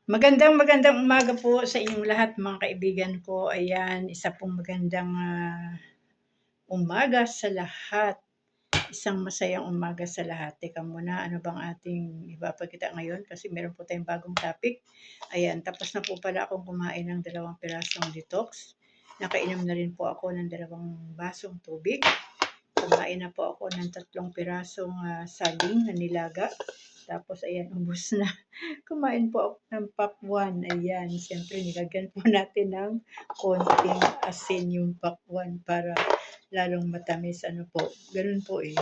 Magandang umaga po sa inyong lahat mga kaibigan ko. Ayan, isa pong magandang umaga sa lahat. Isang masayang umaga sa lahat. Teka muna, ano bang ating ipapakita ngayon? Kasi meron po tayong bagong topic. Ayan, tapos na po pala akong kumain ng 2 pirasong detox. Nakainom na rin po ako ng 2 basong tubig. Kumain na po ako ng 3 pirasong saging na nilaga. Tapos ayan, ubos na. Kumain po ako ng pakwan. Ayan, siyempre nilagyan po natin ng konting asin yung pakwan para lalong matamis. Ano po, ganun po eh.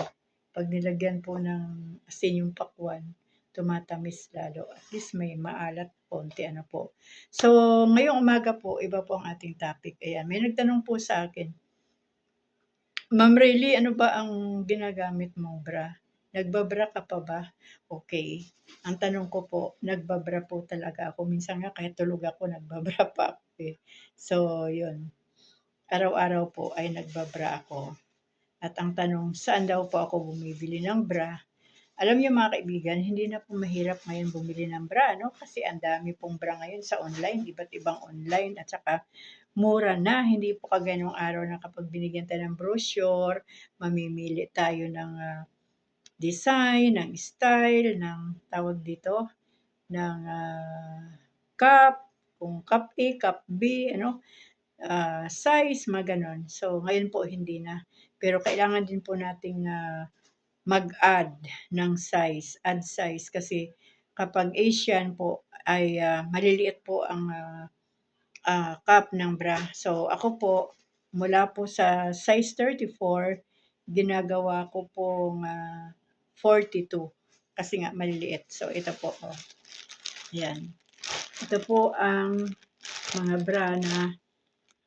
Pag nilagyan po ng asin yung pakwan, tumatamis lalo. At least may maalat konti ano po. So, ngayong umaga po, iba po ang ating topic. Ayan, may nagtanong po sa akin, Ma'am Rayleigh, ano ba ang ginagamit mong bra? Nagbabra ka pa ba? Okay. Ang tanong ko po, nagbabra po talaga ako. Minsan nga kahit tulog ako, nagbabra pa ako eh. So, yun. Araw-araw po ay nagbabra ako. At ang tanong, saan daw po ako bumibili ng bra? Alam niyo mga kaibigan, hindi na po mahirap ngayon bumili ng bra, no? Kasi ang dami pong bra ngayon sa online, iba't ibang online, at saka mura na. Hindi po kagaya nung araw na kapag binigyan tayo ng brochure, mamimili tayo ng design, ng style, ng tawag dito, ng cup, kung cup A, cup B, ano, size, mga ganon. So, ngayon po hindi na. Pero kailangan din po nating mag-add ng size, add size kasi kapag Asian po ay maliliit po ang cup ng bra. So ako po, mula po sa size 34, ginagawa ko pong 42 kasi nga maliliit. So ito po, oh. Yan. Ito po ang mga bra na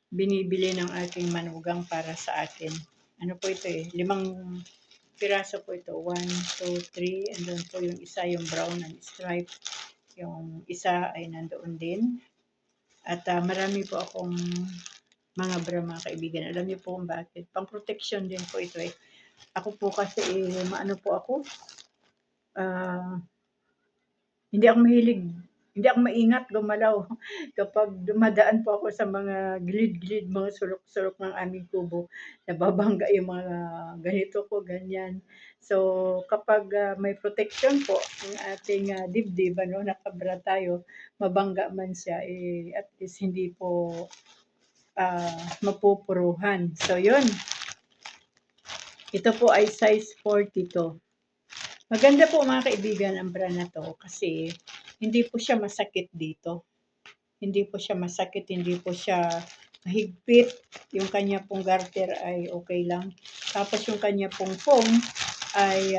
binibili ng aking manugang para sa akin. Ano po ito eh, 5 piraso po ito. 1, 2, 3. And then po yung isa, yung brown and stripe. Yung isa ay nandoon din. At marami po akong mga bra mga kaibigan. Alam niyo po kung bakit. Pang protection din po ito eh. Ako po kasi maano po ako. Hindi ako mahilig. Hindi ako maingat gumalaw. Kapag dumadaan po ako sa mga gilid-gilid, mga sulok-sulok ng aming kubo, nababangga yung mga ganito ko, ganyan. So, kapag may protection po ang ating dibdib, ano, nakabra tayo, mabangga man siya, at least hindi po mapupuruhan. So, yun. Ito po ay size 42. Maganda po mga kaibigan ang bra na to kasi hindi po siya masakit dito. Hindi po siya masakit, hindi po siya mahigpit. Yung kanya pong garter ay okay lang. Tapos yung kanya pong foam ay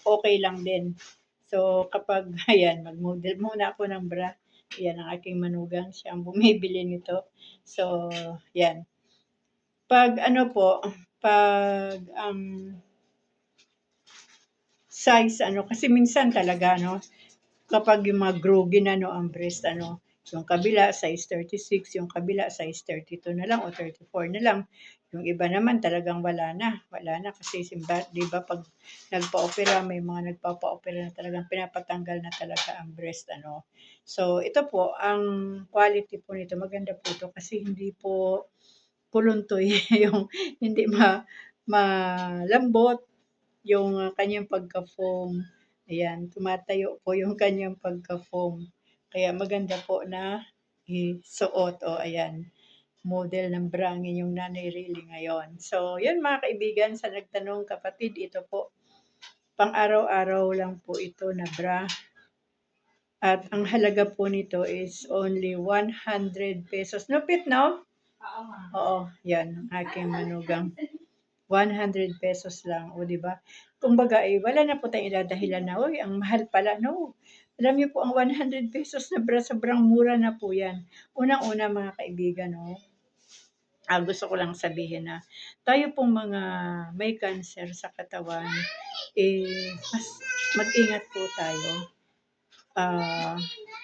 okay lang din. So kapag, ayan, mag-model muna ako ng bra. Yan ang aking manugang, siya ang bumibili nito. So, yan. Pag ano po, pag size ano, kasi minsan talaga no, kapag yung mga groggy na no ang breast ano, yung kabila size 36, yung kabila size 32 na lang o 34 na lang. Yung iba naman talagang wala na kasi simba, 'di ba pag nagpa-opera, may mga nagpapa-opera na talagang pinapatanggal na talaga ang breast ano. So ito po ang quality po nito, maganda po ito kasi hindi po puluntoy yung hindi malambot yung kanyang pagka-foam. Ayan, tumatayo po yung kanyang pagka-foam. Kaya maganda po na isuot. O, ayan, model ng bra ang inyong nanay Riley ngayon. So, yun mga kaibigan, sa nagtanong kapatid, ito po, pang araw-araw lang po ito na bra. At ang halaga po nito is only 100 pesos. Lupit, no? Oo, yan, aking manugang. 100 pesos lang, o 'di ba? Kumbaga wala na po tayong idadahilan na, "Uy, ang mahal pala." No. Alam niyo po ang 100 pesos na bra sobrang mura na po 'yan. Unang-una mga kaibigan 'no, gusto ko lang sabihin na tayo pong mga may cancer sa katawan, mas mag-ingat po tayo.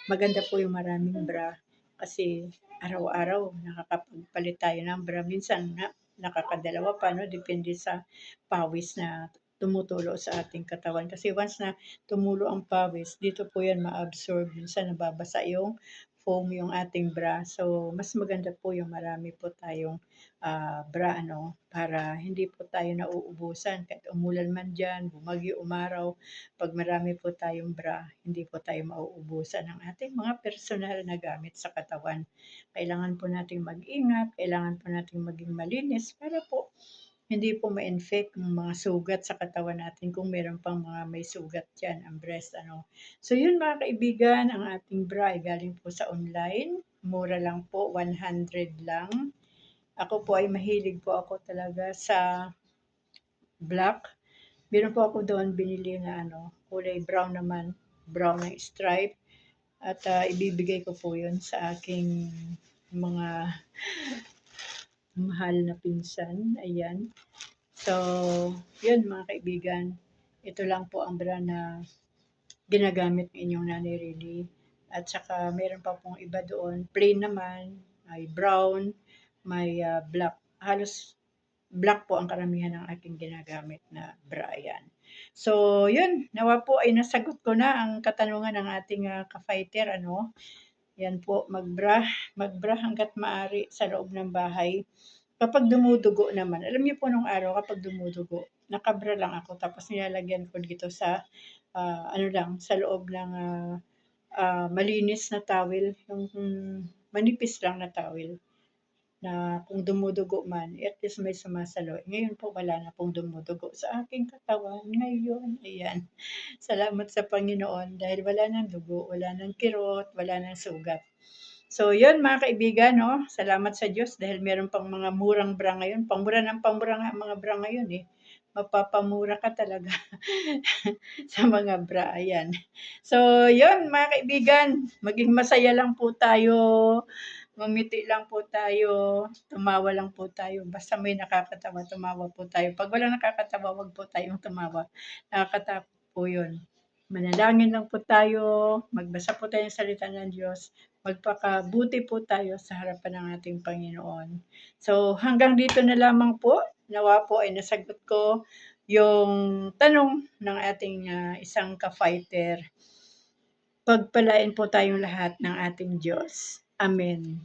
Maganda po yung maraming bra kasi araw-araw nakakapagpalit tayo ng bra. Minsan nga nakakadalawa pa 'no, depende sa pawis na tumutulo sa ating katawan. Kasi once na tumulo ang pawis, dito po yan ma-absorb. Minsan nababasa yung foam yung ating bra. So, mas maganda po yung marami po tayong bra, para hindi po tayo nauubusan. Kahit umulan man dyan, bumagyo, umaraw, pag marami po tayong bra, hindi po tayo mauubusan ng ating mga personal na gamit sa katawan. Kailangan po nating mag-ingat, kailangan po nating maging malinis para po hindi po ma-infect yung mga sugat sa katawan natin kung meron pang mga may sugat dyan, ang breast, So yun mga kaibigan, ang ating bra ay galing po sa online. Mura lang po, 100 lang. Ako po ay mahilig po ako talaga sa black. Meron po ako doon binili na kulay brown naman, brown ng stripe. At ibibigay ko po yun sa aking mga mahal na pinsan. Ayan. So, yun mga kaibigan. Ito lang po ang brand na ginagamit ng inyong Nanay Riley. At saka meron pa pong iba doon. Plain naman, may brown, may black. Halos black po ang karamihan ng aking ginagamit na bra. Yan. So, yun. Nawa po ay nasagot ko na ang katanungan ng ating ka-fighter. Yan po, magbra hanggat maaari sa loob ng bahay. Kapag dumudugo naman, alam niyo po nung araw kapag dumudugo, nakabra lang ako tapos nilalagyan ko dito sa sa loob ng malinis na towel, yung manipis lang na towel na kung dumudugo man, at least may sumasalo. Ngayon po wala na pong dumudugo sa aking katawan ngayon. Ayan. Salamat sa Panginoon dahil wala nang dugo, wala nang kirot, wala nang sugat. So, yun mga kaibigan, salamat sa Diyos dahil meron pang mga murang bra ngayon. Pamura ng pamura nga ang mga bra ngayon eh. Mapapamura ka talaga sa mga bra. Ayan. So, yun mga kaibigan, maging masaya lang po tayo. Ngumiti lang po tayo, tumawa lang po tayo. Basta may nakakatawa, tumawa po tayo. Pag walang nakakatawa, wag po tayong tumawa. Nakakatawa po yun. Manalangin lang po tayo, magbasa po tayo ng salita ng Diyos, magpakabuti po tayo sa harapan ng ating Panginoon. So hanggang dito na lamang po, nawa po ay nasagot ko yung tanong ng ating isang ka-fighter. Pagpalain po tayong lahat ng ating Diyos. Amen.